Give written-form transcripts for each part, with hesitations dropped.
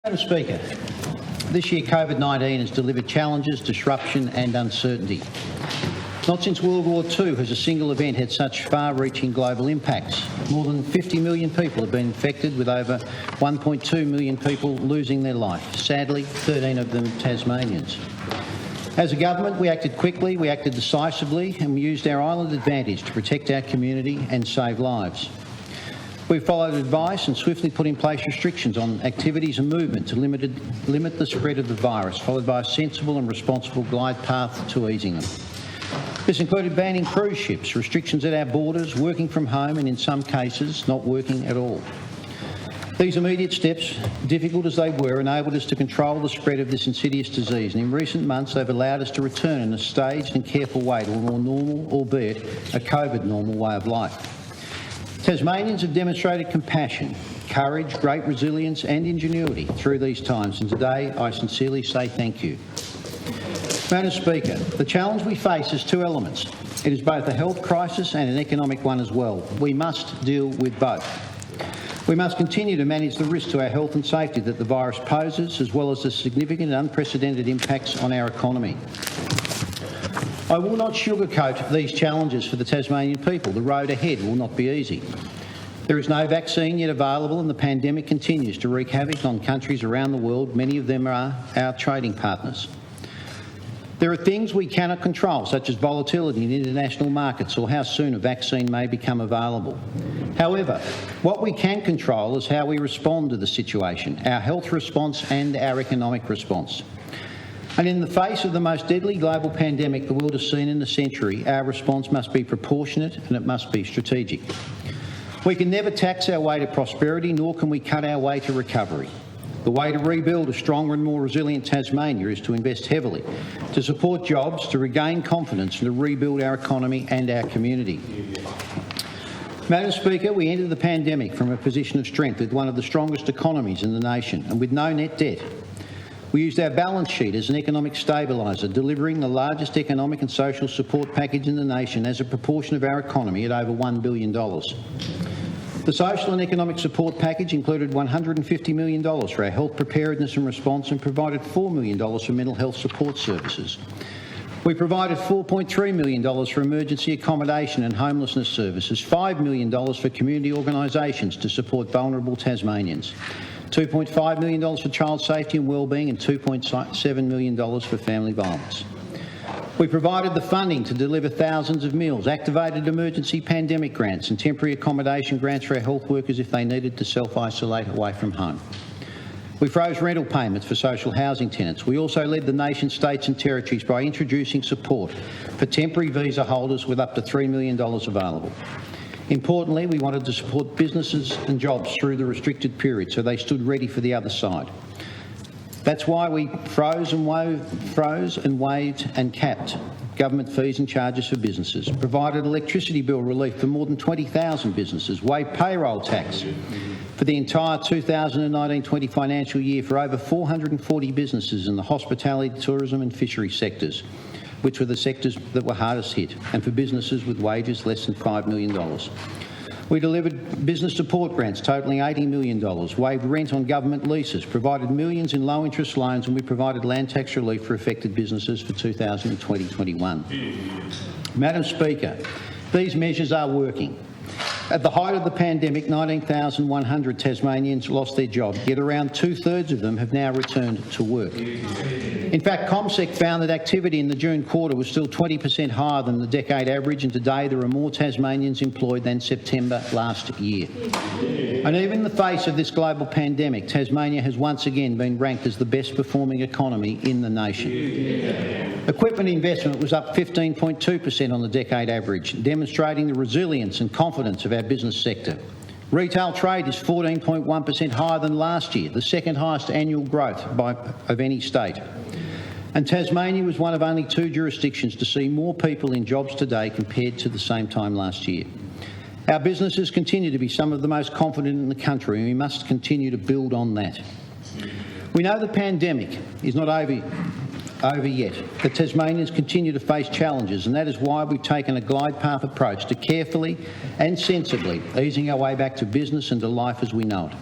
Madam Speaker, this year COVID-19 has delivered challenges, disruption and uncertainty. Not since World War II has a single event had such far-reaching global impacts. More than 50 million people have been infected, with over 1.2 million people losing their life. Sadly, 13 of them Tasmanians. As a government, we acted quickly, we acted decisively, and we used our island advantage to protect our community and save lives. We followed advice and swiftly put in place restrictions on activities and movement to limit the spread of the virus, followed by a sensible and responsible glide path to easing them. This included banning cruise ships, restrictions at our borders, working from home and in some cases not working at all. These immediate steps, difficult as they were, enabled us to control the spread of this insidious disease, and in recent months they've allowed us to return in a staged and careful way to a more normal, albeit a COVID normal way of life. Tasmanians have demonstrated compassion, courage, great resilience and ingenuity through these times, and today I sincerely say thank you. Madam Speaker, the challenge we face has two elements. It is both a health crisis and an economic one as well. We must deal with both. We must continue to manage the risk to our health and safety that the virus poses, as well as the significant and unprecedented impacts on our economy. I will not sugarcoat these challenges for the Tasmanian people. The road ahead will not be easy. There is no vaccine yet available, and the pandemic continues to wreak havoc on countries around the world. Many of them are our trading partners. There are things we cannot control, such as volatility in international markets or how soon a vaccine may become available. However, what we can control is how we respond to the situation, our health response and our economic response. And in the face of the most deadly global pandemic the world has seen in a century, our response must be proportionate and it must be strategic. We can never tax our way to prosperity, nor can we cut our way to recovery. The way to rebuild a stronger and more resilient Tasmania is to invest heavily, to support jobs, to regain confidence and to rebuild our economy and our community. Madam Speaker, we entered the pandemic from a position of strength with one of the strongest economies in the nation and with no net debt. We used our balance sheet as an economic stabiliser, delivering the largest economic and social support package in the nation as a proportion of our economy at over $1 billion. The social and economic support package included $150 million for our health preparedness and response and provided $4 million for mental health support services. We provided $4.3 million for emergency accommodation and homelessness services, $5 million for community organisations to support vulnerable Tasmanians, $2.5 million for child safety and wellbeing and $2.7 million for family violence. We provided the funding to deliver thousands of meals, activated emergency pandemic grants and temporary accommodation grants for our health workers if they needed to self-isolate away from home. We froze rental payments for social housing tenants. We also led the nation, states and territories by introducing support for temporary visa holders with up to $3 million available. Importantly, we wanted to support businesses and jobs through the restricted period so they stood ready for the other side. That's why we froze and waived and capped government fees and charges for businesses, provided electricity bill relief for more than 20,000 businesses, waived payroll tax for the entire 2019-20 financial year for over 440 businesses in the hospitality, tourism and fisheries sectors, which were the sectors that were hardest hit, and for businesses with wages less than $5 million. We delivered business support grants totalling $80 million, waived rent on government leases, provided millions in low-interest loans, and we provided land tax relief for affected businesses for 2020-21. Madam Speaker, these measures are working. At the height of the pandemic, 19,100 Tasmanians lost their job, yet around two-thirds of them have now returned to work. In fact, CommSec found that activity in the June quarter was still 20% higher than the decade average, and today there are more Tasmanians employed than September last year. And even in the face of this global pandemic, Tasmania has once again been ranked as the best performing economy in the nation. Equipment investment was up 15.2% on the decade average, demonstrating the resilience and confidence of our business sector. Retail trade is 14.1% higher than last year, the second highest annual growth of any state. And Tasmania was one of only two jurisdictions to see more people in jobs today compared to the same time last year. Our businesses continue to be some of the most confident in the country, and we must continue to build on that. We know the pandemic is not over yet, but Tasmanians continue to face challenges, and that is why we've taken a glide path approach to carefully and sensibly easing our way back to business and to life as we know it.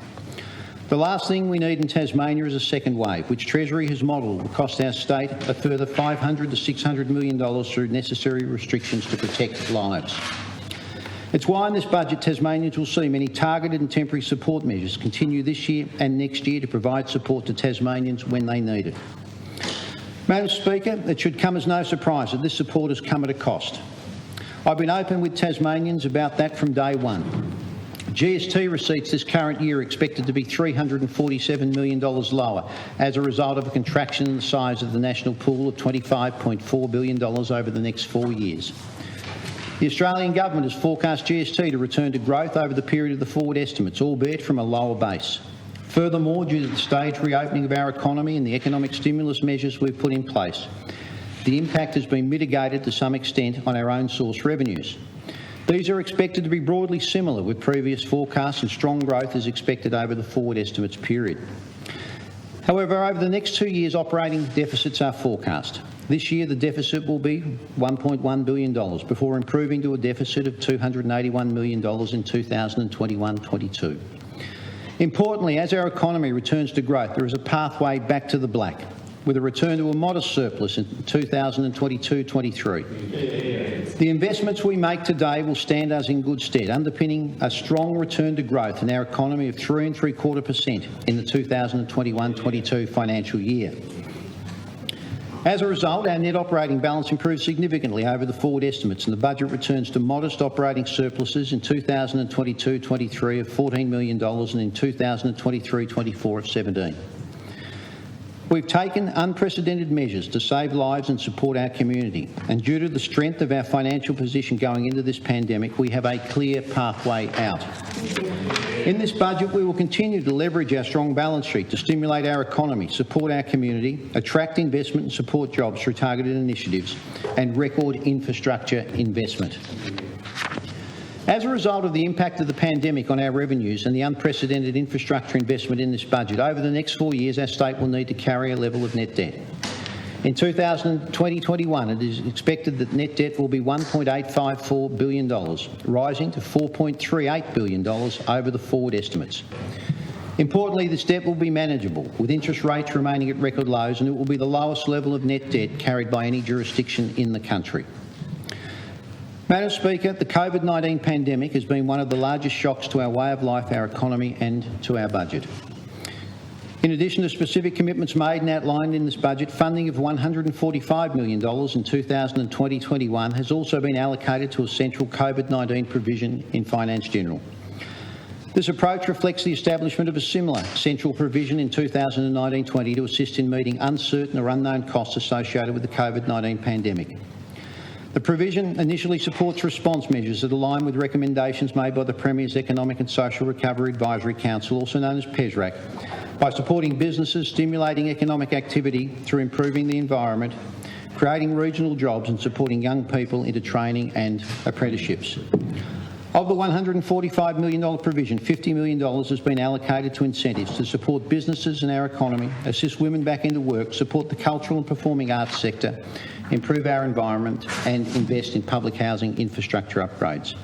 The last thing we need in Tasmania is a second wave, which Treasury has modelled will cost our state a further $500 to $600 million through necessary restrictions to protect lives. It's why in this budget Tasmanians will see many targeted and temporary support measures continue this year and next year to provide support to Tasmanians when they need it. Madam Speaker, it should come as no surprise that this support has come at a cost. I've been open with Tasmanians about that from day one. GST receipts this current year are expected to be $347 million lower as a result of a contraction in the size of the national pool of $25.4 billion over the next 4 years. The Australian Government has forecast GST to return to growth over the period of the forward estimates, albeit from a lower base. Furthermore, due to the staged reopening of our economy and the economic stimulus measures we've put in place, the impact has been mitigated to some extent on our own source revenues. These are expected to be broadly similar with previous forecasts, and strong growth is expected over the forward estimates period. However, over the next 2 years, operating deficits are forecast. This year, the deficit will be $1.1 billion before improving to a deficit of $281 million in 2021-22. Importantly, as our economy returns to growth, there is a pathway back to the black, with a return to a modest surplus in 2022-23. The investments we make today will stand us in good stead, underpinning a strong return to growth in our economy of 3.75% in the 2021-22 financial year. As a result, our net operating balance improves significantly over the forward estimates, and the budget returns to modest operating surpluses in 2022-23 of $14 million and in 2023-24 of $17 million. We've taken unprecedented measures to save lives and support our community, and due to the strength of our financial position going into this pandemic, we have a clear pathway out. In this budget, we will continue to leverage our strong balance sheet to stimulate our economy, support our community, attract investment and support jobs through targeted initiatives, and record infrastructure investment. As a result of the impact of the pandemic on our revenues and the unprecedented infrastructure investment in this budget, over the next 4 years our state will need to carry a level of net debt. In 2020-21, it is expected that net debt will be $1.854 billion, rising to $4.38 billion over the forward estimates. Importantly, this debt will be manageable, with interest rates remaining at record lows, and it will be the lowest level of net debt carried by any jurisdiction in the country. Madam Speaker, the COVID-19 pandemic has been one of the largest shocks to our way of life, our economy and to our budget. In addition to specific commitments made and outlined in this budget, funding of $145 million in 2020-21 has also been allocated to a central COVID-19 provision in Finance General. This approach reflects the establishment of a similar central provision in 2019-20 to assist in meeting uncertain or unknown costs associated with the COVID-19 pandemic. The provision initially supports response measures that align with recommendations made by the Premier's Economic and Social Recovery Advisory Council, also known as PESRAC, by supporting businesses, stimulating economic activity through improving the environment, creating regional jobs and supporting young people into training and apprenticeships. Of the $145 million provision, $50 million has been allocated to incentives to support businesses and our economy, assist women back into work, support the cultural and performing arts sector, improve our environment and invest in public housing infrastructure upgrades.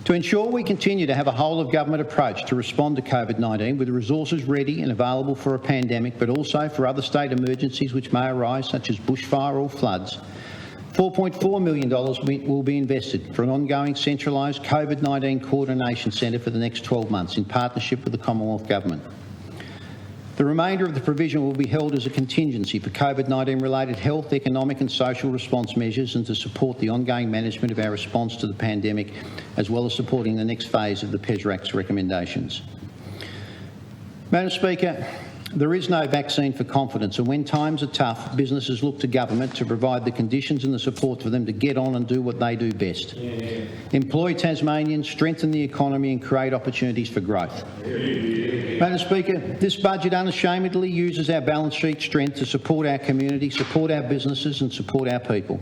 To ensure we continue to have a whole-of-government approach to respond to COVID-19 with resources ready and available for a pandemic, but also for other state emergencies which may arise, such as bushfire or floods, $4.4 million will be invested for an ongoing centralised COVID-19 coordination centre for the next 12 months in partnership with the Commonwealth Government. The remainder of the provision will be held as a contingency for COVID-19 related health, economic and social response measures and to support the ongoing management of our response to the pandemic, as well as supporting the next phase of the PESRAC's recommendations. Madam Speaker, there is no vaccine for confidence, and when times are tough, businesses look to government to provide the conditions and the support for them to get on and do what they do best. Employ Tasmanians, strengthen the economy and create opportunities for growth. Madam Speaker, this budget unashamedly uses our balance sheet strength to support our community, support our businesses and support our people.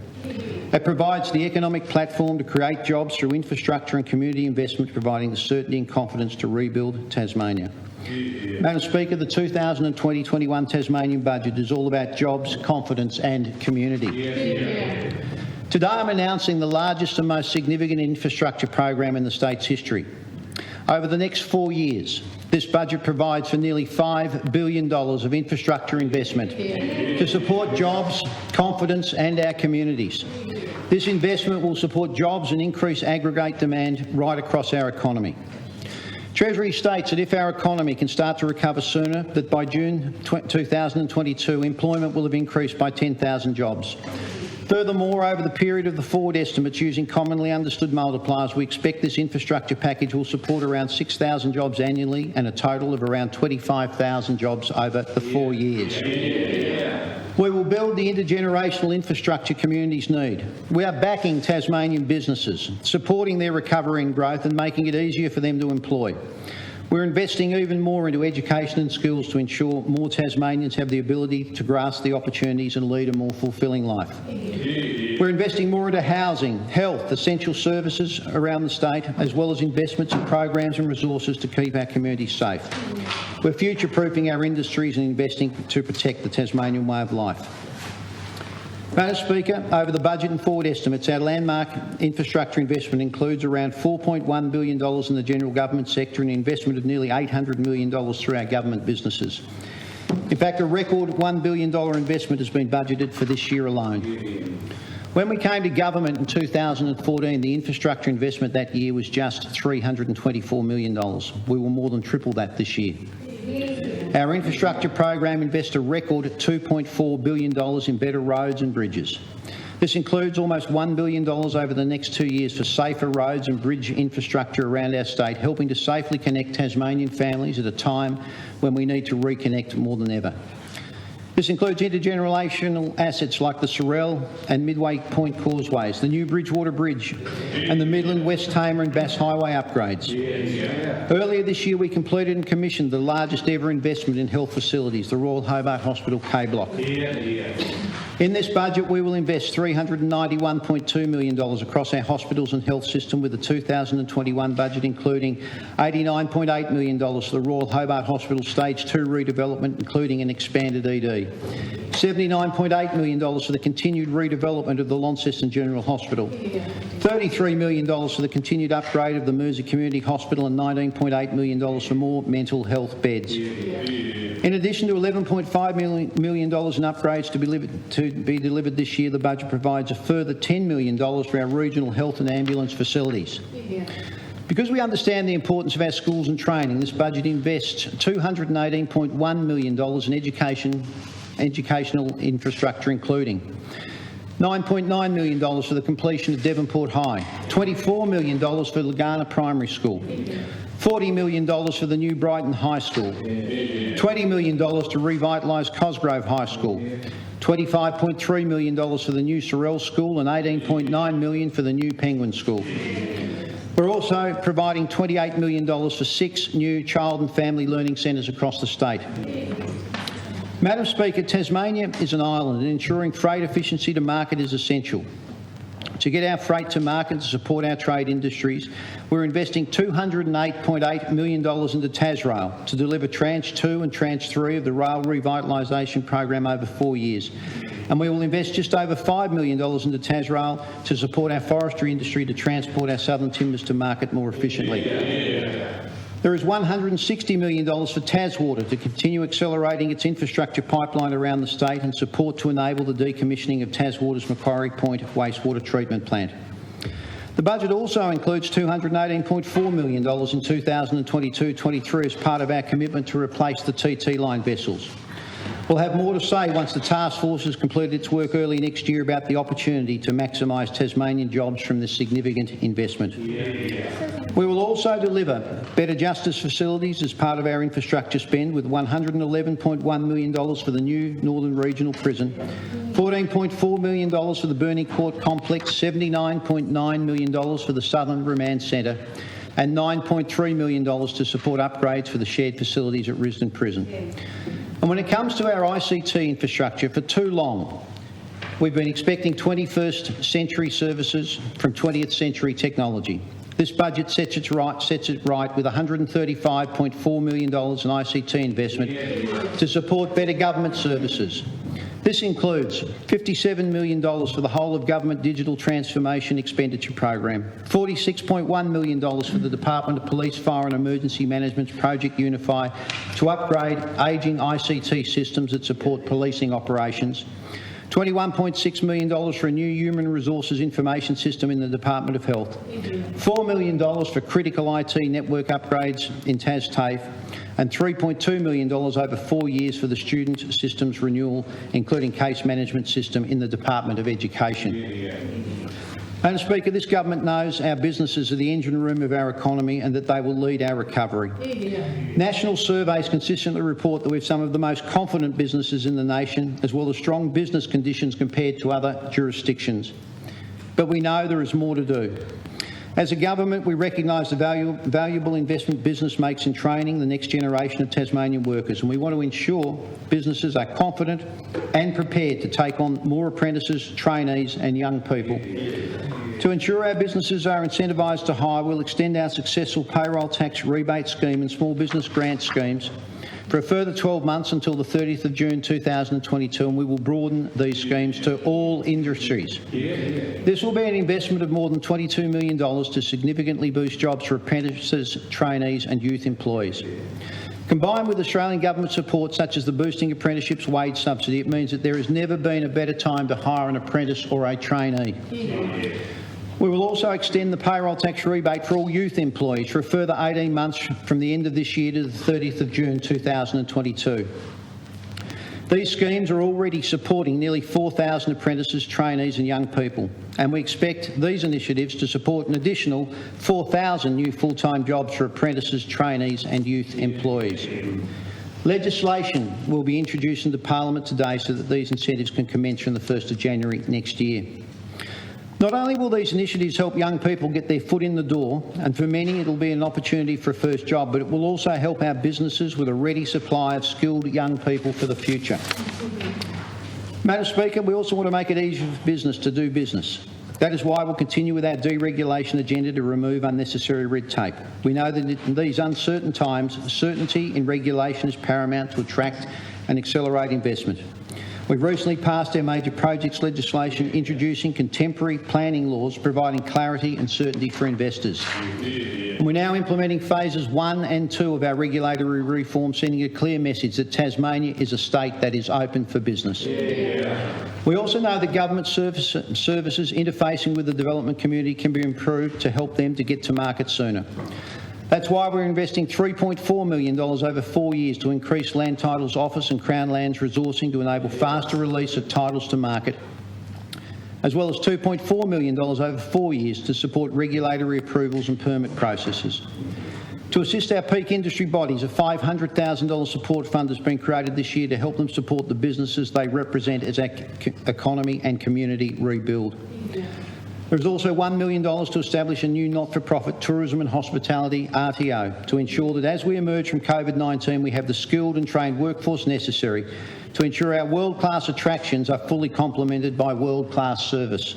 It provides the economic platform to create jobs through infrastructure and community investment, providing the certainty and confidence to rebuild Tasmania. Madam Speaker, the 2020-21 Tasmanian budget is all about jobs, confidence and community. Today I'm announcing the largest and most significant infrastructure program in the state's history. Over the next 4 years, this budget provides for nearly $5 billion of infrastructure investment to support jobs, confidence and our communities. This investment will support jobs and increase aggregate demand right across our economy. Treasury states that if our economy can start to recover sooner, that by June 2022, employment will have increased by 10,000 jobs. Furthermore, over the period of the forward estimates using commonly understood multipliers, we expect this infrastructure package will support around 6,000 jobs annually and a total of around 25,000 jobs over the 4 years. We will build the intergenerational infrastructure communities need. We are backing Tasmanian businesses, supporting their recovery and growth and making it easier for them to employ. We're investing even more into education and skills to ensure more Tasmanians have the ability to grasp the opportunities and lead a more fulfilling life. We're investing more into housing, health, essential services around the state, as well as investments in programs and resources to keep our communities safe. We're future-proofing our industries and investing to protect the Tasmanian way of life. Madam Speaker, over the budget and forward estimates, our landmark infrastructure investment includes around $4.1 billion in the general government sector and an investment of nearly $800 million through our government businesses. In fact, a record $1 billion investment has been budgeted for this year alone. When we came to government in 2014, the infrastructure investment that year was just $324 million. We will more than triple that this year. Our infrastructure program invests a record $2.4 billion in better roads and bridges. This includes almost $1 billion over the next 2 years for safer roads and bridge infrastructure around our state, helping to safely connect Tasmanian families at a time when we need to reconnect more than ever. This includes intergenerational assets like the Sorrel and Midway Point causeways, the new Bridgewater Bridge and the Midland, West Tamar and Bass Highway upgrades. Earlier this year we completed and commissioned the largest ever investment in health facilities, the Royal Hobart Hospital K Block. In this budget we will invest $391.2 million across our hospitals and health system, with the 2021 budget including $89.8 million for the Royal Hobart Hospital Stage 2 redevelopment, including an expanded ED. $79.8 million for the continued redevelopment of the Launceston General Hospital, $33 million for the continued upgrade of the Mersey Community Hospital and $19.8 million for more mental health beds. In addition to $11.5 million in upgrades to be delivered this year, the budget provides a further $10 million for our regional health and ambulance facilities. Because we understand the importance of our schools and training, this budget invests $218.1 million in educational infrastructure, including $9.9 million for the completion of Devonport High, $24 million for Lagana Primary School, $40 million for the new Spreyton High School, $20 million to revitalise Cosgrove High School, $25.3 million for the new Sorrel School and $18.9 million for the new Penguin School. We're also providing $28 million for 6 new child and family learning centres across the state. Madam Speaker, Tasmania is an island and ensuring freight efficiency to market is essential. To get our freight to market to support our trade industries, we're investing $208.8 million into Tasrail to deliver Tranche 2 and Tranche 3 of the rail revitalisation program over 4 years. And we will invest just over $5 million into Tasrail to support our forestry industry to transport our southern timbers to market more efficiently. There is $160 million for Taswater to continue accelerating its infrastructure pipeline around the state and support to enable the decommissioning of Taswater's Macquarie Point wastewater treatment plant. The budget also includes $218.4 million in 2022-23 as part of our commitment to replace the TT line vessels. We'll have more to say once the task force has completed its work early next year about the opportunity to maximise Tasmanian jobs from this significant investment. We will also deliver better justice facilities as part of our infrastructure spend, with $111.1 million for the new Northern Regional Prison, $14.4 million for the Burnie Court Complex, $79.9 million for the Southern Remand Centre and $9.3 million to support upgrades for the shared facilities at Risdon Prison. And when it comes to our ICT infrastructure, for too long we've been expecting 21st century services from 20th century technology. This budget sets it right with $135.4 million in ICT investment to support better government services, This includes $57 million for the whole of government digital transformation expenditure program, $46.1 million for the Department of Police, Fire and Emergency Management's Project Unify to upgrade ageing ICT systems that support policing operations, $21.6 million for a new human resources information system in the Department of Health, $4 million for critical IT network upgrades in TAF, and $3.2 million over 4 years for the student systems renewal, including case management system in the Department of Education. Madam Speaker, this government knows our businesses are the engine room of our economy and that they will lead our recovery. National surveys consistently report that we have some of the most confident businesses in the nation, as well as strong business conditions compared to other jurisdictions. But we know there is more to do. As a government, we recognise the valuable investment business makes in training the next generation of Tasmanian workers, and we want to ensure businesses are confident and prepared to take on more apprentices, trainees and young people. To ensure our businesses are incentivised to hire, we'll extend our successful payroll tax rebate scheme and small business grant schemes for a further 12 months until the 30th of June 2022, and we will broaden these schemes to all industries. This will be an investment of more than $22 million to significantly boost jobs for apprentices, trainees and youth employees. Combined with Australian government support such as the Boosting Apprenticeships wage subsidy, it means that there has never been a better time to hire an apprentice or a trainee. We will also extend the payroll tax rebate for all youth employees for a further 18 months from the end of this year to the 30th of June 2022. These schemes are already supporting nearly 4,000 apprentices, trainees and young people, and we expect these initiatives to support an additional 4,000 new full-time jobs for apprentices, trainees and youth employees. Legislation will be introduced into Parliament today so that these incentives can commence from the 1st of January next year. Not only will these initiatives help young people get their foot in the door, and for many it will be an opportunity for a first job, but it will also help our businesses with a ready supply of skilled young people for the future. Madam Speaker, we also want to make it easier for business to do business. That is why we'll continue with our deregulation agenda to remove unnecessary red tape. We know that in these uncertain times, certainty in regulation is paramount to attract and accelerate investment. We've recently passed our major projects legislation introducing contemporary planning laws providing clarity and certainty for investors. And we're now implementing phases 1 and 2 of our regulatory reform, sending a clear message that Tasmania is a state that is open for business. We also know that government services interfacing with the development community can be improved to help them to get to market sooner. That's why we're investing $3.4 million over 4 years to increase Land Titles Office and Crown Land's resourcing to enable faster release of titles to market, as well as $2.4 million over 4 years to support regulatory approvals and permit processes. To assist our peak industry bodies, a $500,000 support fund has been created this year to help them support the businesses they represent as our economy and community rebuild. There is also $1 million to establish a new not-for-profit tourism and hospitality RTO to ensure that as we emerge from COVID-19 we have the skilled and trained workforce necessary to ensure our world-class attractions are fully complemented by world-class service.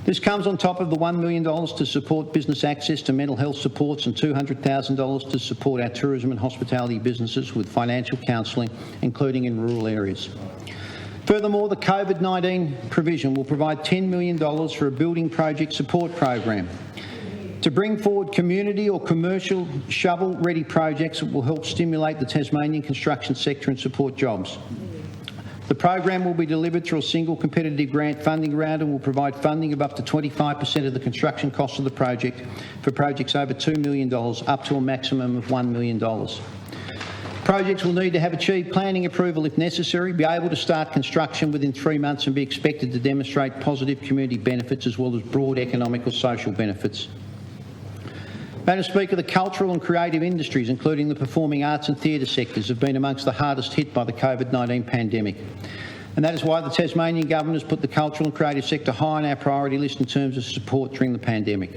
This comes on top of the $1 million to support business access to mental health supports and $200,000 to support our tourism and hospitality businesses with financial counselling, including in rural areas. Furthermore, the COVID-19 provision will provide $10 million for a building project support program to bring forward community or commercial shovel-ready projects that will help stimulate the Tasmanian construction sector and support jobs. The program will be delivered through a single competitive grant funding round and will provide funding of up to 25% of the construction cost of the project for projects over $2 million, up to a maximum of $1 million. Projects will need to have achieved planning approval if necessary, be able to start construction within 3 months and be expected to demonstrate positive community benefits as well as broad economic or social benefits. Madam Speaker, the cultural and creative industries, including the performing arts and theatre sectors, have been amongst the hardest hit by the COVID-19 pandemic. And that is why the Tasmanian Government has put the cultural and creative sector high on our priority list in terms of support during the pandemic.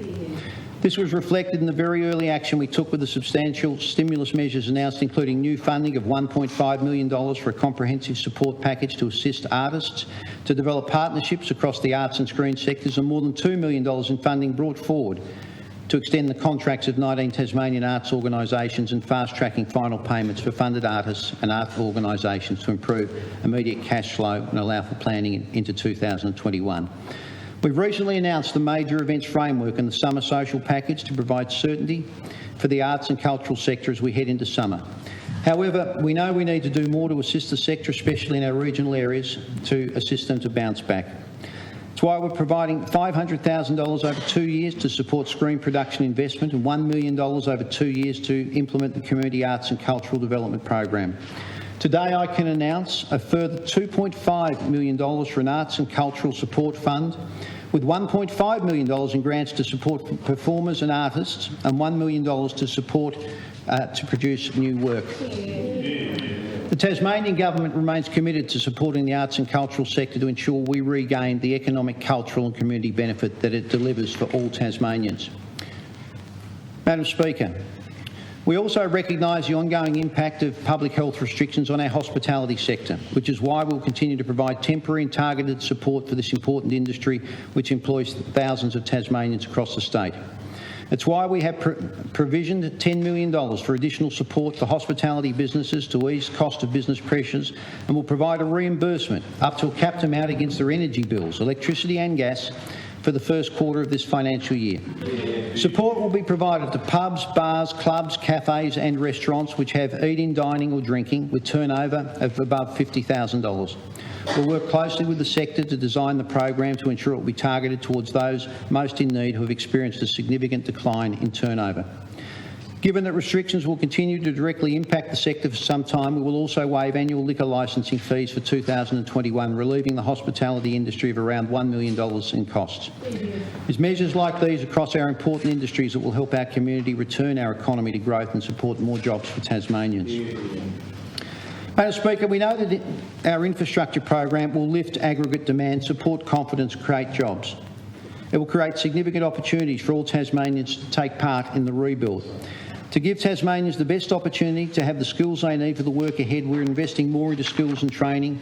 This was reflected in the very early action we took with the substantial stimulus measures announced, including new funding of $1.5 million for a comprehensive support package to assist artists to develop partnerships across the arts and screen sectors, and more than $2 million in funding brought forward to extend the contracts of 19 Tasmanian arts organisations and fast-tracking final payments for funded artists and art organisations to improve immediate cash flow and allow for planning into 2021. We've recently announced the major events framework and the summer social package to provide certainty for the arts and cultural sector as we head into summer. However, we know we need to do more to assist the sector, especially in our regional areas, to assist them to bounce back. That's why we're providing $500,000 over 2 years to support screen production investment and $1 million over 2 years to implement the Community Arts and Cultural Development Program. Today I can announce a further $2.5 million for an Arts and Cultural Support Fund, with $1.5 million in grants to support performers and artists and $1 million to support to produce new work. The Tasmanian Government remains committed to supporting the arts and cultural sector to ensure we regain the economic, cultural and community benefit that it delivers for all Tasmanians. Madam Speaker, we also recognise the ongoing impact of public health restrictions on our hospitality sector, which is why we'll continue to provide temporary and targeted support for this important industry which employs thousands of Tasmanians across the state. It's why we have provisioned $10 million for additional support for hospitality businesses to ease cost of business pressures, and will provide a reimbursement up to a capped amount against their energy bills, electricity and gas, for the first quarter of this financial year. Support will be provided to pubs, bars, clubs, cafes and restaurants which have eating, dining or drinking with turnover of above $50,000. We'll work closely with the sector to design the program to ensure it will be targeted towards those most in need who have experienced a significant decline in turnover. Given that restrictions will continue to directly impact the sector for some time, we will also waive annual liquor licensing fees for 2021, relieving the hospitality industry of around $1 million in costs. It's measures like these across our important industries that will help our community return our economy to growth and support more jobs for Tasmanians. Madam Speaker, we know that our infrastructure program will lift aggregate demand, support confidence, create jobs. It will create significant opportunities for all Tasmanians to take part in the rebuild. To give Tasmanians the best opportunity to have the skills they need for the work ahead, we're investing more into skills and training,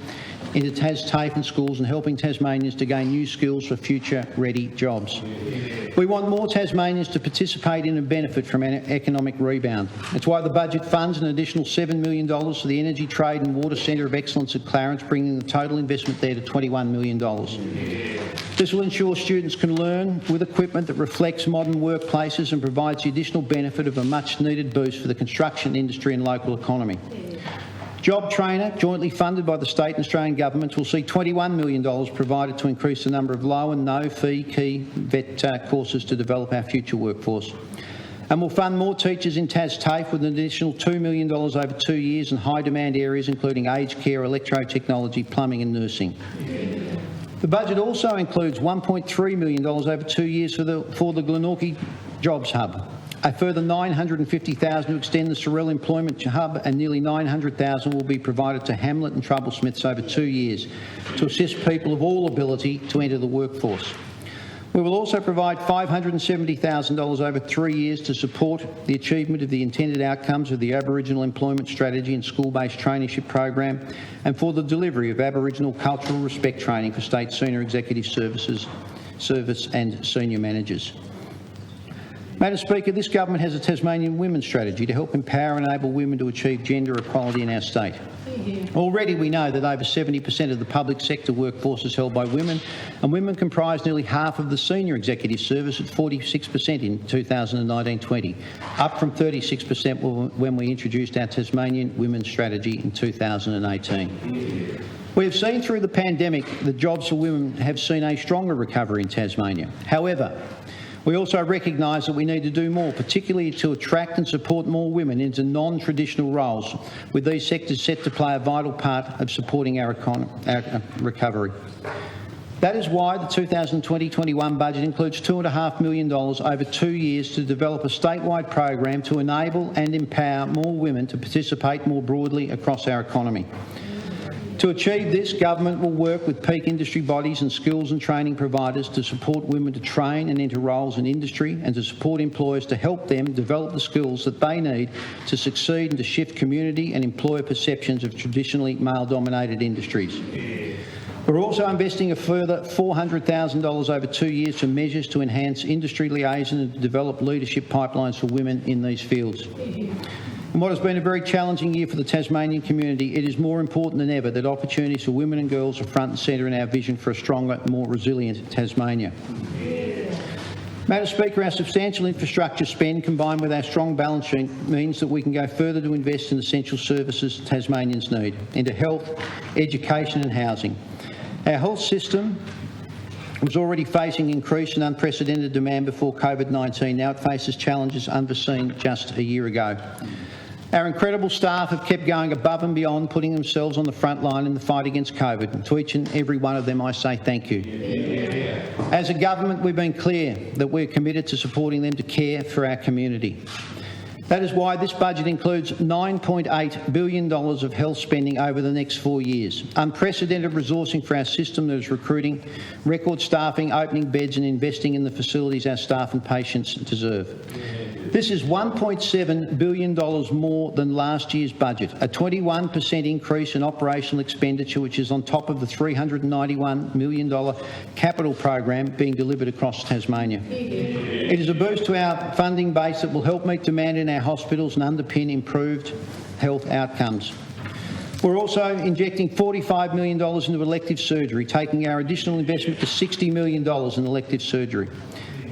into TAFE and schools, and helping Tasmanians to gain new skills for future-ready jobs. We want more Tasmanians to participate in and benefit from an economic rebound. That's why the budget funds an additional $7 million for the Energy, Trade and Water Centre of Excellence at Clarence, bringing the total investment there to $21 million. This will ensure students can learn with equipment that reflects modern workplaces and provides the additional benefit of a much-needed boost for the construction industry and local economy. Job Trainer, jointly funded by the state and Australian governments, will see $21 million provided to increase the number of low and no fee key vet courses to develop our future workforce. And we'll fund more teachers in TAFE with an additional $2 million over 2 years in high demand areas including aged care, electrotechnology, plumbing and nursing. The budget also includes $1.3 million over 2 years for the Glenorchy Jobs Hub, a further $950,000 to extend the Sorrel Employment Hub, and nearly $900,000 will be provided to Hamlet and Troublesmiths over 2 years to assist people of all ability to enter the workforce. We will also provide $570,000 over 3 years to support the achievement of the intended outcomes of the Aboriginal Employment Strategy and School-Based Traineeship Program, and for the delivery of Aboriginal Cultural Respect Training for State Senior Executive Service and Senior Managers. Madam Speaker, this government has a Tasmanian Women's Strategy to help empower and enable women to achieve gender equality in our state. Already we know that over 70% of the public sector workforce is held by women, and women comprise nearly half of the senior executive service at 46% in 2019-20, up from 36% when we introduced our Tasmanian Women's Strategy in 2018. We have seen through the pandemic that jobs for women have seen a stronger recovery in Tasmania. However, we also recognise that we need to do more, particularly to attract and support more women into non-traditional roles, with these sectors set to play a vital part of supporting our recovery. That is why the 2020-21 budget includes $2.5 million over 2 years to develop a statewide program to enable and empower more women to participate more broadly across our economy. To achieve this, government will work with peak industry bodies and skills and training providers to support women to train and enter roles in industry, and to support employers to help them develop the skills that they need to succeed and to shift community and employer perceptions of traditionally male-dominated industries. We're also investing a further $400,000 over 2 years for measures to enhance industry liaison and develop leadership pipelines for women in these fields. In what has been a very challenging year for the Tasmanian community, it is more important than ever that opportunities for women and girls are front and centre in our vision for a stronger, more resilient Tasmania. Madam Speaker, our substantial infrastructure spend combined with our strong balance sheet means that we can go further to invest in essential services Tasmanians need, into health, education and housing. Our health system was already facing increased and unprecedented demand before COVID-19. Now it faces challenges unforeseen just a year ago. Our incredible staff have kept going above and beyond, putting themselves on the front line in the fight against COVID. And to each and every one of them, I say thank you. Yeah. As a government, we've been clear that we're committed to supporting them to care for our community. That is why this budget includes $9.8 billion of health spending over the next 4 years. Unprecedented resourcing for our system that is recruiting, record staffing, opening beds and investing in the facilities our staff and patients deserve. This is $1.7 billion more than last year's budget, a 21% increase in operational expenditure, which is on top of the $391 million capital program being delivered across Tasmania. It is a boost to our funding base that will help meet demand in our hospitals and underpin improved health outcomes. We're also injecting $45 million into elective surgery, taking our additional investment to $60 million in elective surgery.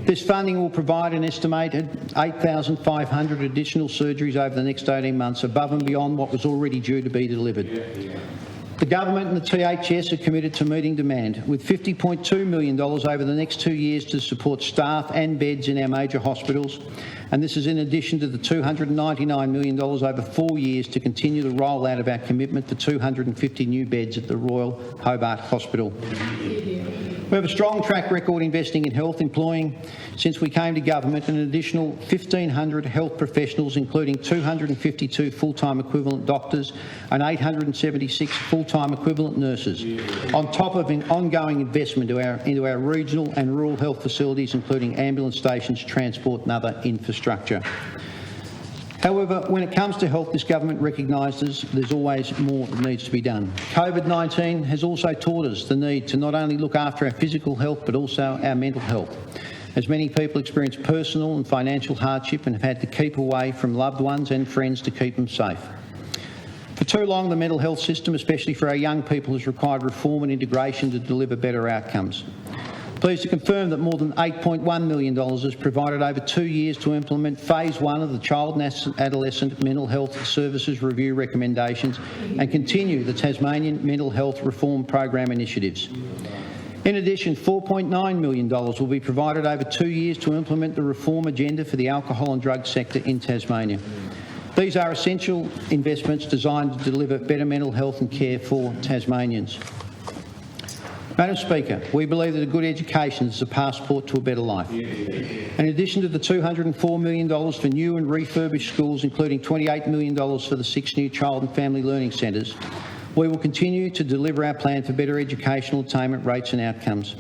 This funding will provide an estimated 8,500 additional surgeries over the next 18 months, above and beyond what was already due to be delivered. The government and the THS are committed to meeting demand, with $50.2 million over the next 2 years to support staff and beds in our major hospitals, and this is in addition to the $299 million over 4 years to continue the rollout of our commitment for 250 new beds at the Royal Hobart Hospital. We have a strong track record investing in health, employing, since we came to government, an additional 1,500 health professionals, including 252 full-time equivalent doctors and 876 full-time equivalent nurses, on top of an ongoing investment into our regional and rural health facilities, including ambulance stations, transport and other infrastructure. However, when it comes to health, this government recognises there's always more that needs to be done. COVID-19 has also taught us the need to not only look after our physical health but also our mental health, as many people experience personal and financial hardship and have had to keep away from loved ones and friends to keep them safe. For too long, the mental health system, especially for our young people, has required reform and integration to deliver better outcomes. Pleased to confirm that more than $8.1 million is provided over 2 years to implement Phase 1 of the Child and Adolescent Mental Health Services Review recommendations and continue the Tasmanian Mental Health Reform Program initiatives. In addition, $4.9 million will be provided over 2 years to implement the reform agenda for the alcohol and drug sector in Tasmania. These are essential investments designed to deliver better mental health and care for Tasmanians. Madam Speaker, we believe that a good education is a passport to a better life. In addition to the $204 million for new and refurbished schools, including $28 million for the 6 new child and family learning centres, we will continue to deliver our plan for better educational attainment rates and outcomes.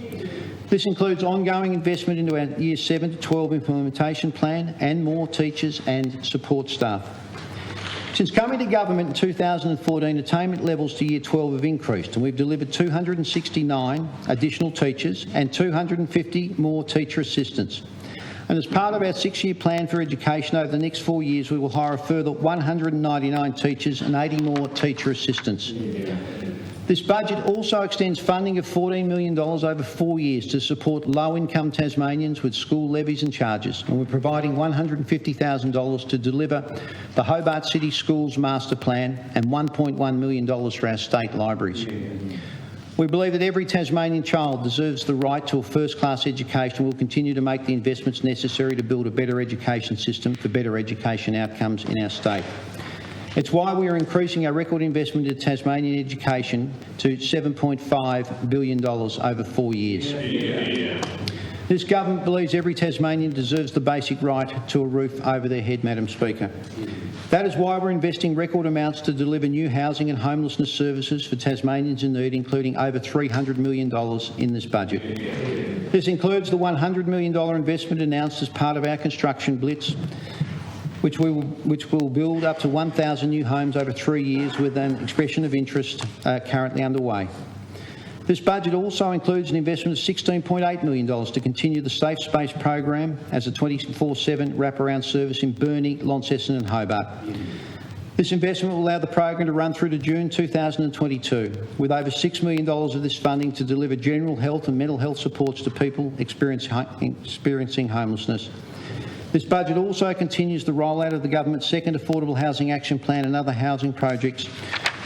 This includes ongoing investment into our Year 7 to 12 implementation plan and more teachers and support staff. Since coming to government in 2014, attainment levels to Year 12 have increased, and we've delivered 269 additional teachers and 250 more teacher assistants. And as part of our 6-year plan for education over the next 4 years, we will hire a further 199 teachers and 80 more teacher assistants. This budget also extends funding of $14 million over 4 years to support low-income Tasmanians with school levies and charges, and we're providing $150,000 to deliver the Hobart City Schools Master Plan and $1.1 million for our state libraries. We believe that every Tasmanian child deserves the right to a first-class education. We'll continue to make the investments necessary to build a better education system for better education outcomes in our state. It's why we are increasing our record investment in Tasmanian education to $7.5 billion over 4 years. This government believes every Tasmanian deserves the basic right to a roof over their head, Madam Speaker. That is why we're investing record amounts to deliver new housing and homelessness services for Tasmanians in need, including over $300 million in this budget. This includes the $100 million investment announced as part of our construction blitz, which will build up to 1,000 new homes over 3 years, with an expression of interest currently underway. This budget also includes an investment of $16.8 million to continue the Safe Space program as a 24/7 wraparound service in Burnie, Launceston and Hobart. This investment will allow the program to run through to June 2022, with over $6 million of this funding to deliver general health and mental health supports to people experiencing homelessness. This budget also continues the rollout of the government's second Affordable Housing Action Plan and other housing projects,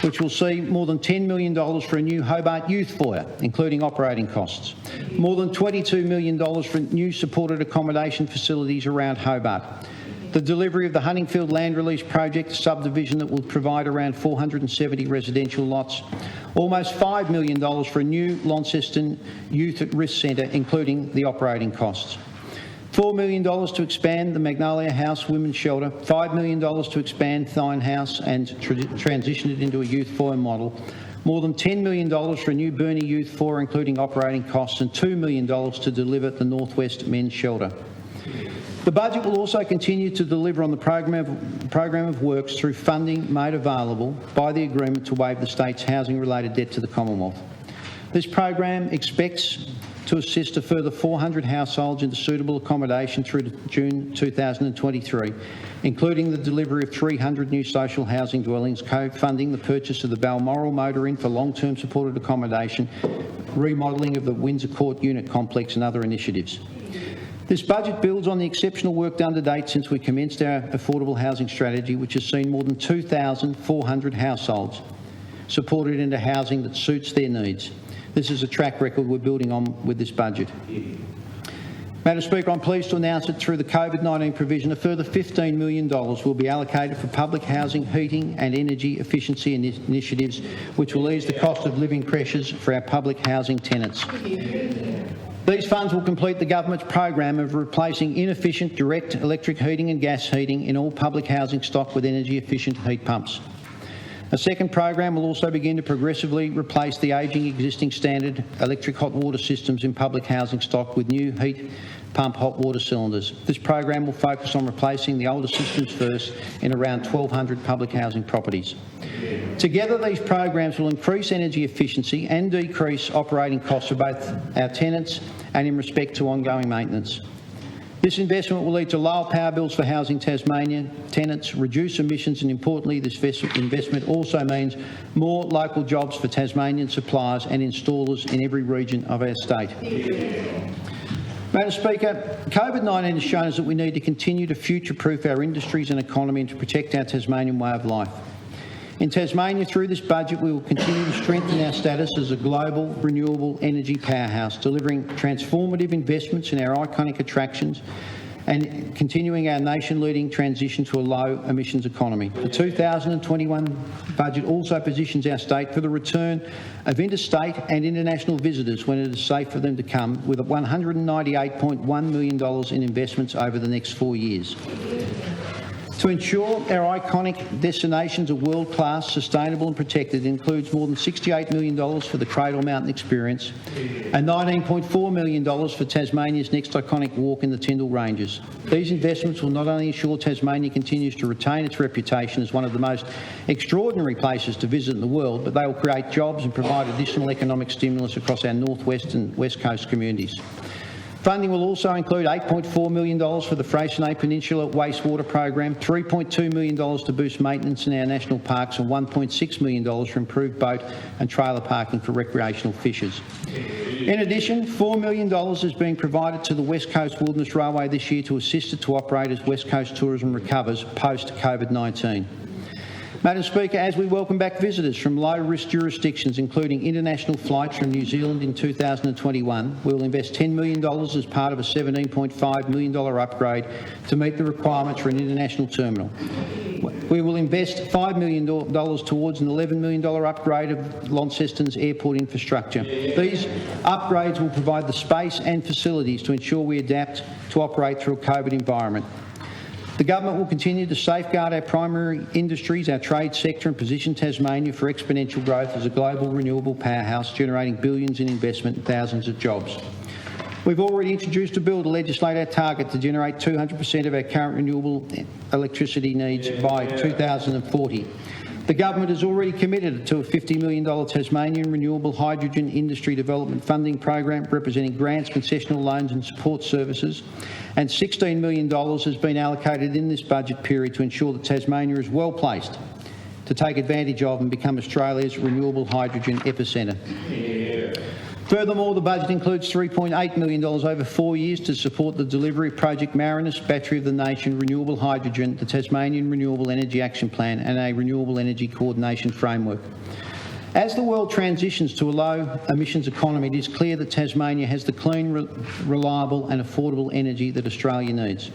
which will see more than $10 million for a new Hobart youth foyer, including operating costs, more than $22 million for new supported accommodation facilities around Hobart, the delivery of the Huntingfield Land Release Project subdivision that will provide around 470 residential lots, almost $5 million for a new Launceston Youth at Risk Centre, including the operating costs. $4 million to expand the Magnolia House Women's Shelter, $5 million to expand Thine House and transition it into a youth foyer model, more than $10 million for a new Burnie Youth Foyer, including operating costs, and $2 million to deliver the Northwest Men's Shelter. The budget will also continue to deliver on the program of works through funding made available by the agreement to waive the state's housing-related debt to the Commonwealth. This program expects to assist a further 400 households into suitable accommodation through to June 2023, including the delivery of 300 new social housing dwellings, co-funding the purchase of the Balmoral Motor Inn for long-term supported accommodation, remodelling of the Windsor Court Unit Complex and other initiatives. This budget builds on the exceptional work done to date since we commenced our affordable housing strategy, which has seen more than 2,400 households supported into housing that suits their needs. This is a track record we're building on with this budget. Madam Speaker, I'm pleased to announce that through the COVID-19 provision, a further $15 million will be allocated for public housing, heating and energy efficiency initiatives, which will ease the cost of living pressures for our public housing tenants. These funds will complete the government's program of replacing inefficient direct electric heating and gas heating in all public housing stock with energy-efficient heat pumps. A second program will also begin to progressively replace the ageing existing standard electric hot water systems in public housing stock with new heat pump hot water cylinders. This program will focus on replacing the older systems first in around 1,200 public housing properties. Together, these programs will increase energy efficiency and decrease operating costs for both our tenants and in respect to ongoing maintenance. This investment will lead to lower power bills for Housing Tasmania tenants, reduce emissions, and importantly, this investment also means more local jobs for Tasmanian suppliers and installers in every region of our state. Madam Speaker, COVID-19 has shown us that we need to continue to future-proof our industries and economy and to protect our Tasmanian way of life. In Tasmania, through this budget, we will continue to strengthen our status as a global renewable energy powerhouse, delivering transformative investments in our iconic attractions and continuing our nation-leading transition to a low-emissions economy. The 2021 budget also positions our state for the return of interstate and international visitors when it is safe for them to come, with $198.1 million in investments over the next 4 years. To ensure our iconic destinations are world-class, sustainable and protected, it includes more than $68 million for the Cradle Mountain Experience and $19.4 million for Tasmania's next iconic walk in the Tyndall Ranges. These investments will not only ensure Tasmania continues to retain its reputation as one of the most extraordinary places to visit in the world, but they will create jobs and provide additional economic stimulus across our northwest and west coast communities. Funding will also include $8.4 million for the Freycinet Peninsula Wastewater Program, $3.2 million to boost maintenance in our national parks and $1.6 million for improved boat and trailer parking for recreational fishers. In addition, $4 million is being provided to the West Coast Wilderness Railway this year to assist it to operate as West Coast tourism recovers post-COVID-19. Madam Speaker, as we welcome back visitors from low-risk jurisdictions, including international flights from New Zealand in 2021, we will invest $10 million as part of a $17.5 million upgrade to meet the requirements for an international terminal. We will invest $5 million towards an $11 million upgrade of Launceston's airport infrastructure. These upgrades will provide the space and facilities to ensure we adapt to operate through a COVID environment. The government will continue to safeguard our primary industries, our trade sector, and position Tasmania for exponential growth as a global renewable powerhouse, generating billions in investment and thousands of jobs. We've already introduced a bill to legislate our target to generate 200% of our current renewable electricity needs by 2040. The government has already committed to a $50 million Tasmanian renewable hydrogen industry development funding program representing grants, concessional loans and support services, and $16 million has been allocated in this budget period to ensure that Tasmania is well placed to take advantage of and become Australia's renewable hydrogen epicentre. Furthermore, the budget includes $3.8 million over 4 years to support the delivery of Project Marinus, Battery of the Nation, Renewable Hydrogen, the Tasmanian Renewable Energy Action Plan and a Renewable Energy Coordination Framework. As the world transitions to a low emissions economy, it is clear that Tasmania has the clean, reliable and affordable energy that Australia needs.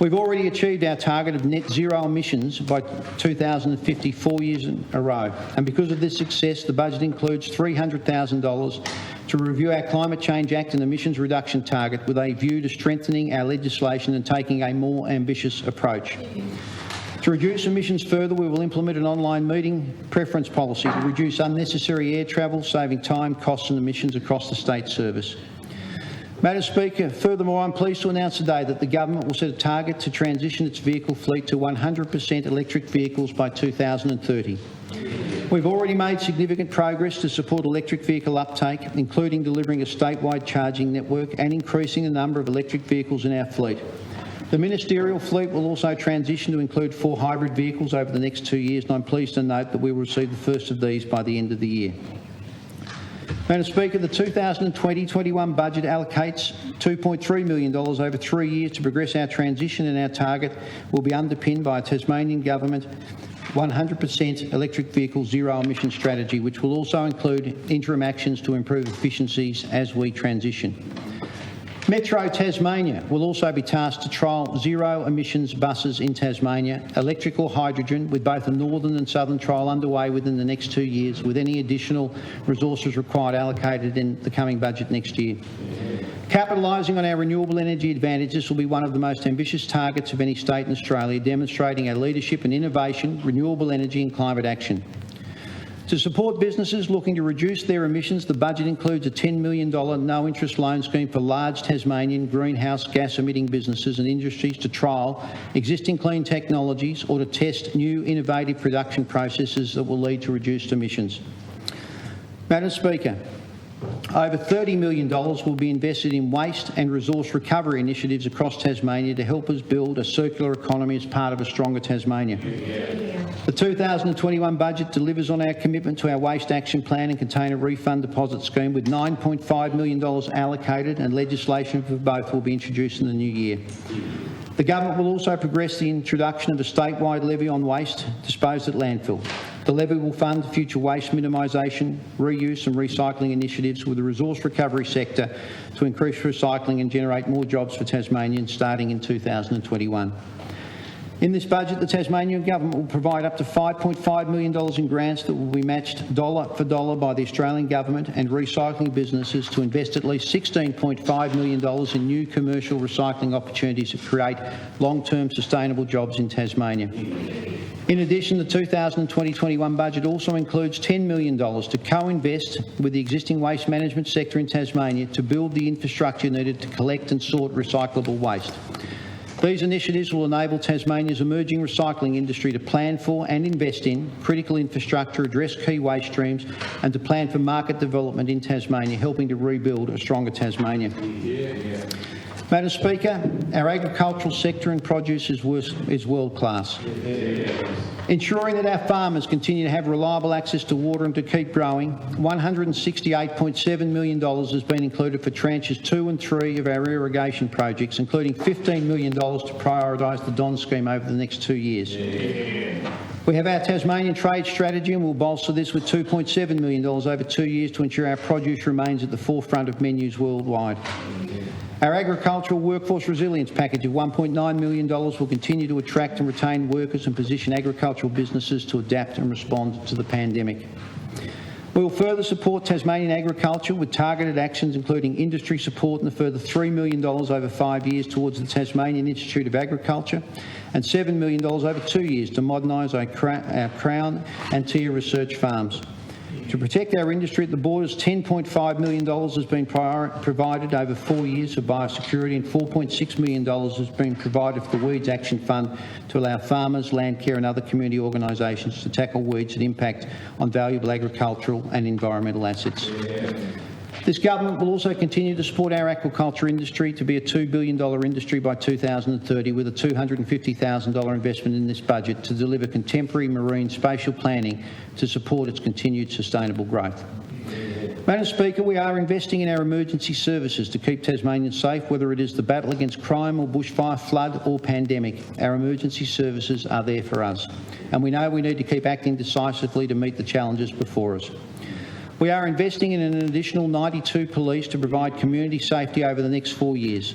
We've already achieved our target of net zero emissions by 2050 4 years in a row, and because of this success, the budget includes $300,000 to review our Climate Change Act and emissions reduction target with a view to strengthening our legislation and taking a more ambitious approach. To reduce emissions further, we will implement an online meeting preference policy to reduce unnecessary air travel, saving time, costs and emissions across the state service. Madam Speaker, furthermore, I'm pleased to announce today that the government will set a target to transition its vehicle fleet to 100% electric vehicles by 2030. We've already made significant progress to support electric vehicle uptake, including delivering a statewide charging network and increasing the number of electric vehicles in our fleet. The ministerial fleet will also transition to include 4 hybrid vehicles over the next 2 years, and I'm pleased to note that we will receive the first of these by the end of the year. Madam Speaker, the 2020-21 budget allocates $2.3 million over 3 years to progress our transition, and our target will be underpinned by a Tasmanian Government 100% electric vehicle zero emission strategy, which will also include interim actions to improve efficiencies as we transition. Metro Tasmania will also be tasked to trial zero emissions buses in Tasmania, electric or hydrogen, with both a northern and southern trial underway within the next 2 years, with any additional resources required allocated in the coming budget next year. Capitalising on our renewable energy advantage, this will be one of the most ambitious targets of any state in Australia, demonstrating our leadership in innovation, renewable energy and climate action. To support businesses looking to reduce their emissions, the budget includes a $10 million no-interest loan scheme for large Tasmanian greenhouse gas-emitting businesses and industries to trial existing clean technologies or to test new innovative production processes that will lead to reduced emissions. Madam Speaker, over $30 million will be invested in waste and resource recovery initiatives across Tasmania to help us build a circular economy as part of a stronger Tasmania. The 2021 budget delivers on our commitment to our Waste Action Plan and Container Refund Deposit Scheme, with $9.5 million allocated, and legislation for both will be introduced in the new year. The government will also progress the introduction of a statewide levy on waste disposed at landfill. The levy will fund future waste minimisation, reuse and recycling initiatives with the resource recovery sector to increase recycling and generate more jobs for Tasmanians starting in 2021. In this budget, the Tasmanian Government will provide up to $5.5 million in grants that will be matched dollar for dollar by the Australian Government and recycling businesses to invest at least $16.5 million in new commercial recycling opportunities that create long-term sustainable jobs in Tasmania. In addition, the 2020-21 budget also includes $10 million to co-invest with the existing waste management sector in Tasmania to build the infrastructure needed to collect and sort recyclable waste. These initiatives will enable Tasmania's emerging recycling industry to plan for and invest in critical infrastructure, address key waste streams and to plan for market development in Tasmania, helping to rebuild a stronger Tasmania. Madam Speaker, our agricultural sector and produce is world-class. Ensuring that our farmers continue to have reliable access to water and to keep growing, $168.7 million has been included for tranches 2 and 3 of our irrigation projects, including $15 million to prioritise the DON scheme over the next 2 years. We have our Tasmanian trade strategy, and we'll bolster this with $2.7 million over 2 years to ensure our produce remains at the forefront of menus worldwide. Our agricultural workforce resilience package of $1.9 million will continue to attract and retain workers and position agricultural businesses to adapt and respond to the pandemic. We will further support Tasmanian agriculture with targeted actions including industry support and a further $3 million over 5 years towards the Tasmanian Institute of Agriculture and $7 million over 2 years to modernise our Crown and Tier research farms. To protect our industry at the borders, $10.5 million has been provided over 4 years for biosecurity, and $4.6 million has been provided for the Weeds Action Fund to allow farmers, Landcare and other community organisations to tackle weeds that impact on valuable agricultural and environmental assets. This government will also continue to support our aquaculture industry to be a $2 billion industry by 2030, with a $250,000 investment in this budget to deliver contemporary marine spatial planning to support its continued sustainable growth. Madam Speaker, we are investing in our emergency services to keep Tasmanians safe, whether it is the battle against crime or bushfire, flood or pandemic. Our emergency services are there for us, and we know we need to keep acting decisively to meet the challenges before us. We are investing in an additional 92 police to provide community safety over the next 4 years.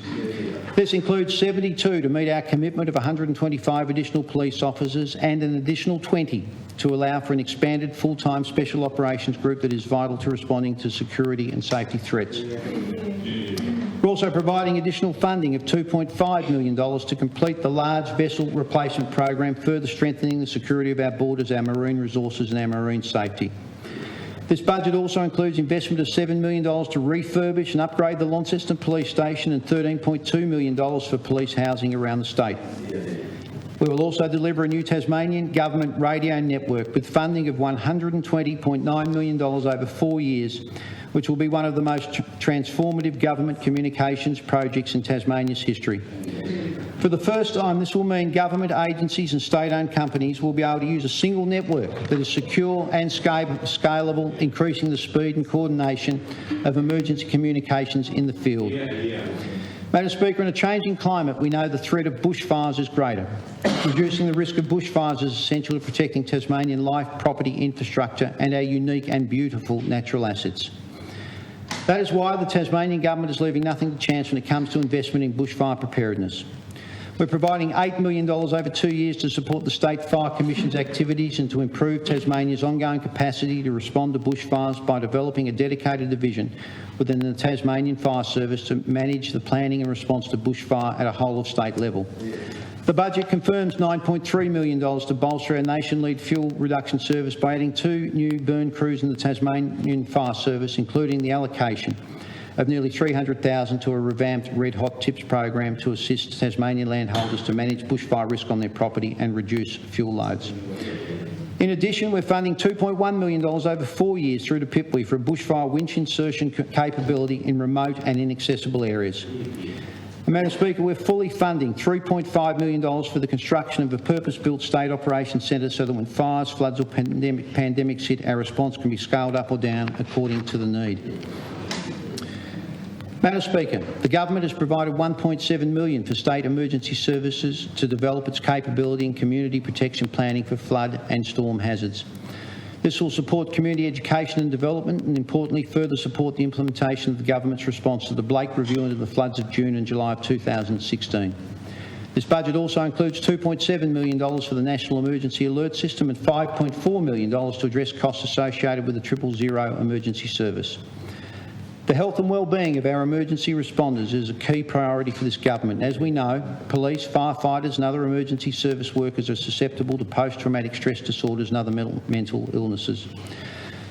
This includes 72 to meet our commitment of 125 additional police officers and an additional 20 to allow for an expanded full-time special operations group that is vital to responding to security and safety threats. We're also providing additional funding of $2.5 million to complete the large vessel replacement program, further strengthening the security of our borders, our marine resources and our marine safety. This budget also includes investment of $7 million to refurbish and upgrade the Launceston Police Station and $13.2 million for police housing around the state. We will also deliver a new Tasmanian Government radio network with funding of $120.9 million over 4 years, which will be one of the most transformative government communications projects in Tasmania's history. For the first time, this will mean government agencies and state-owned companies will be able to use a single network that is secure and scalable, increasing the speed and coordination of emergency communications in the field. Madam Speaker, in a changing climate, we know the threat of bushfires is greater. Reducing the risk of bushfires is essential to protecting Tasmanian life, property, infrastructure and our unique and beautiful natural assets. That is why the Tasmanian Government is leaving nothing to chance when it comes to investment in bushfire preparedness. We're providing $8 million over 2 years to support the State Fire Commission's activities and to improve Tasmania's ongoing capacity to respond to bushfires by developing a dedicated division within the Tasmanian Fire Service to manage the planning and response to bushfire at a whole-of-state level. The budget confirms $9.3 million to bolster our nation-lead fuel reduction service by adding 2 new burn crews in the Tasmanian Fire Service, including the allocation of nearly $300,000 to a revamped Red Hot Tips program to assist Tasmanian landholders to manage bushfire risk on their property and reduce fuel loads. In addition, we're funding $2.1 million over 4 years through to PIPWE for a bushfire winch insertion capability in remote and inaccessible areas. And Madam Speaker, we're fully funding $3.5 million for the construction of a purpose-built state operations centre so that when fires, floods or pandemics hit, our response can be scaled up or down according to the need. Madam Speaker, the Government has provided $1.7 million for state emergency services to develop its capability in community protection planning for flood and storm hazards. This will support community education and development and, importantly, further support the implementation of the Government's response to the Blake Review into the floods of June and July of 2016. This budget also includes $2.7 million for the National Emergency Alert System and $5.4 million to address costs associated with the 000 emergency service. The health and well-being of our emergency responders is a key priority for this government. As we know, police, firefighters and other emergency service workers are susceptible to post-traumatic stress disorders and other mental illnesses.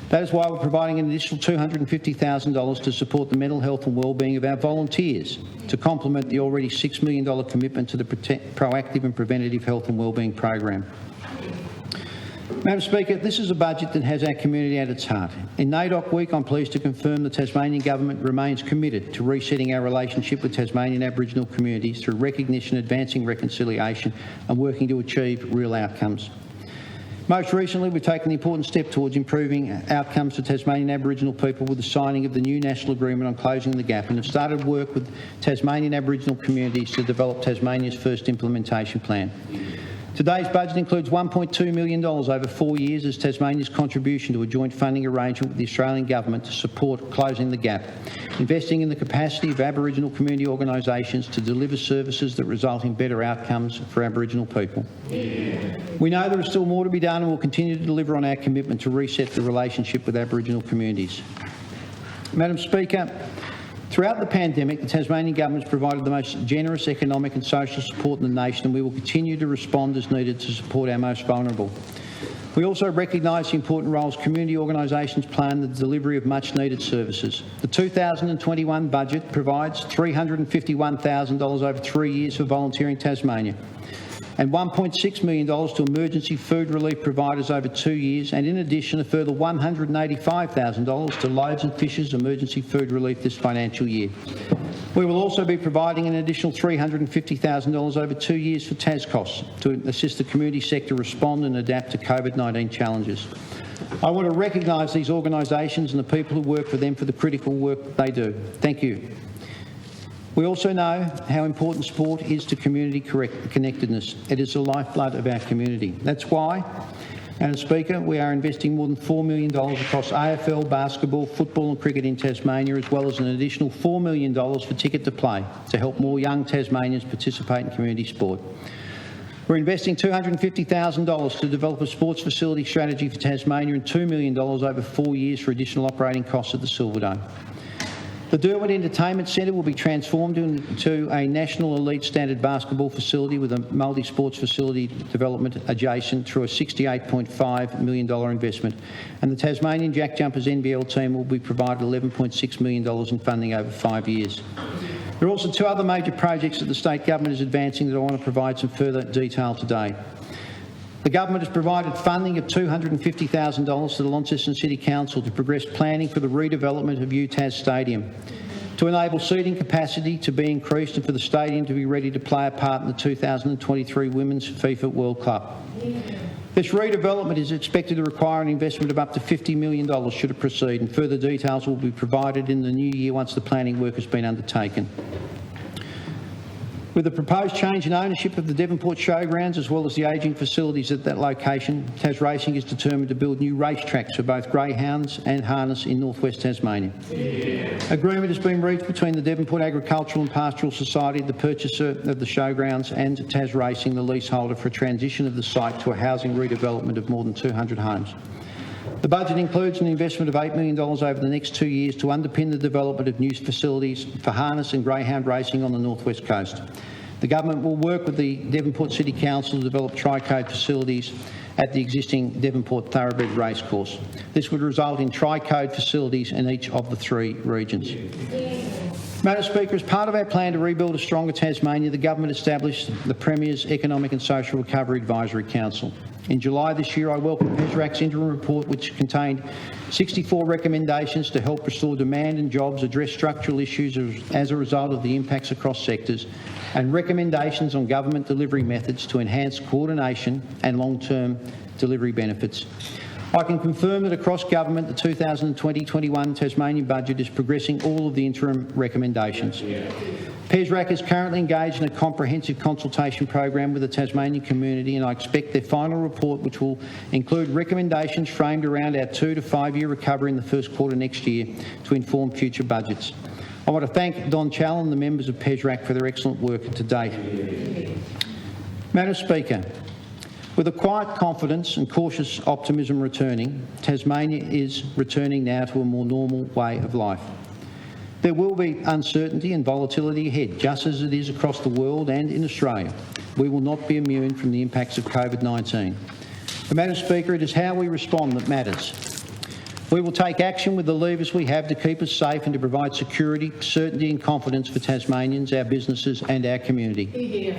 That is why we're providing an additional $250,000 to support the mental health and well-being of our volunteers, to complement the already $6 million commitment to the proactive and preventative health and well-being program. Madam Speaker, this is a budget that has our community at its heart. In NAIDOC Week, I'm pleased to confirm the Tasmanian Government remains committed to resetting our relationship with Tasmanian Aboriginal communities through recognition, advancing reconciliation and working to achieve real outcomes. Most recently, we've taken an important step towards improving outcomes for Tasmanian Aboriginal people with the signing of the new National Agreement on Closing the Gap and have started work with Tasmanian Aboriginal communities to develop Tasmania's first implementation plan. Today's budget includes $1.2 million over 4 years as Tasmania's contribution to a joint funding arrangement with the Australian Government to support closing the gap, investing in the capacity of Aboriginal community organisations to deliver services that result in better outcomes for Aboriginal people. We know there is still more to be done and will continue to deliver on our commitment to reset the relationship with Aboriginal communities. Madam Speaker, throughout the pandemic, the Tasmanian Government has provided the most generous economic and social support in the nation, and we will continue to respond as needed to support our most vulnerable. We also recognise the important roles community organisations play in the delivery of much-needed services. The 2021 budget provides $351,000 over 3 years for Volunteering Tasmania and $1.6 million to emergency food relief providers over 2 years, and in addition a further $185,000 to Loaves and Fishes emergency food relief this financial year. We will also be providing an additional $350,000 over 2 years for TasCosts to assist the community sector respond and adapt to COVID-19 challenges. I want to recognise these organisations and the people who work for them for the critical work they do. Thank you. We also know how important sport is to community connectedness. It is the lifeblood of our community. That's why, Madam Speaker, we are investing more than $4 million across AFL, basketball, football and cricket in Tasmania, as well as an additional $4 million for Ticket to Play to help more young Tasmanians participate in community sport. We're investing $250,000 to develop a sports facility strategy for Tasmania and $2 million over 4 years for additional operating costs at the Silverdome. The Derwent Entertainment Centre will be transformed into a national elite standard basketball facility with a multi-sports facility development adjacent through a $68.5 million investment, and the Tasmanian Jack Jumpers NBL team will be provided $11.6 million in funding over 5 years. There are also 2 other major projects that the state government is advancing that I want to provide some further detail today. The government has provided funding of $250,000 to the Launceston City Council to progress planning for the redevelopment of UTAS Stadium, to enable seating capacity to be increased and for the stadium to be ready to play a part in the 2023 Women's FIFA World Cup. This redevelopment is expected to require an investment of up to $50 million should it proceed, and further details will be provided in the new year once the planning work has been undertaken. With the proposed change in ownership of the Devonport Showgrounds as well as the ageing facilities at that location, Tas Racing is determined to build new racetracks for both greyhounds and harness in northwest Tasmania. Agreement has been reached between the Devonport Agricultural and Pastoral Society, the purchaser of the showgrounds, and Tas Racing, the leaseholder, for a transition of the site to a housing redevelopment of more than 200 homes. The budget includes an investment of $8 million over the next 2 years to underpin the development of new facilities for harness and greyhound racing on the northwest coast. The government will work with the Devonport City Council to develop tri-code facilities at the existing Devonport Thoroughbred Racecourse. This would result in tri-code facilities in each of the 3 regions. Madam Speaker, as part of our plan to rebuild a stronger Tasmania, the government established the Premier's Economic and Social Recovery Advisory Council. In July this year, I welcomed PESRAC's interim report, which contained 64 recommendations to help restore demand and jobs, address structural issues as a result of the impacts across sectors, and recommendations on government delivery methods to enhance coordination and long-term delivery benefits. I can confirm that across government, the 2020-21 Tasmanian budget is progressing all of the interim recommendations. PESRAC is currently engaged in a comprehensive consultation program with the Tasmanian community, and I expect their final report, which will include recommendations framed around our 2 to 5 year recovery in the first quarter next year, to inform future budgets. I want to thank Don Chall and the members of PESRAC for their excellent work to date. Madam Speaker, with a quiet confidence and cautious optimism returning, Tasmania is returning now to a more normal way of life. There will be uncertainty and volatility ahead, just as it is across the world and in Australia. We will not be immune from the impacts of COVID-19. But, Madam Speaker, it is how we respond that matters. We will take action with the levers we have to keep us safe and to provide security, certainty and confidence for Tasmanians, our businesses and our community.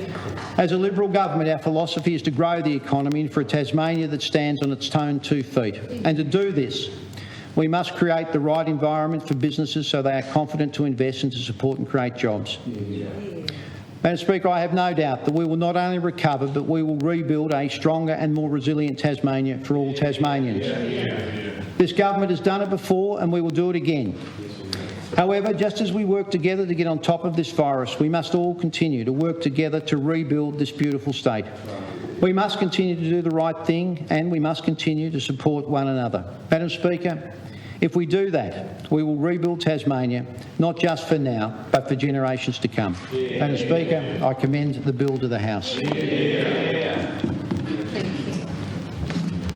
As a Liberal government, our philosophy is to grow the economy and for a Tasmania that stands on its own 2 feet. And to do this, we must create the right environment for businesses so they are confident to invest and to support and create jobs. Madam Speaker, I have no doubt that we will not only recover, but we will rebuild a stronger and more resilient Tasmania for all Tasmanians. This government has done it before and we will do it again. However, just as we work together to get on top of this virus, we must all continue to work together to rebuild this beautiful state. We must continue to do the right thing and we must continue to support one another. Madam Speaker, if we do that, we will rebuild Tasmania, not just for now, but for generations to come. Madam Speaker, I commend the bill to the House.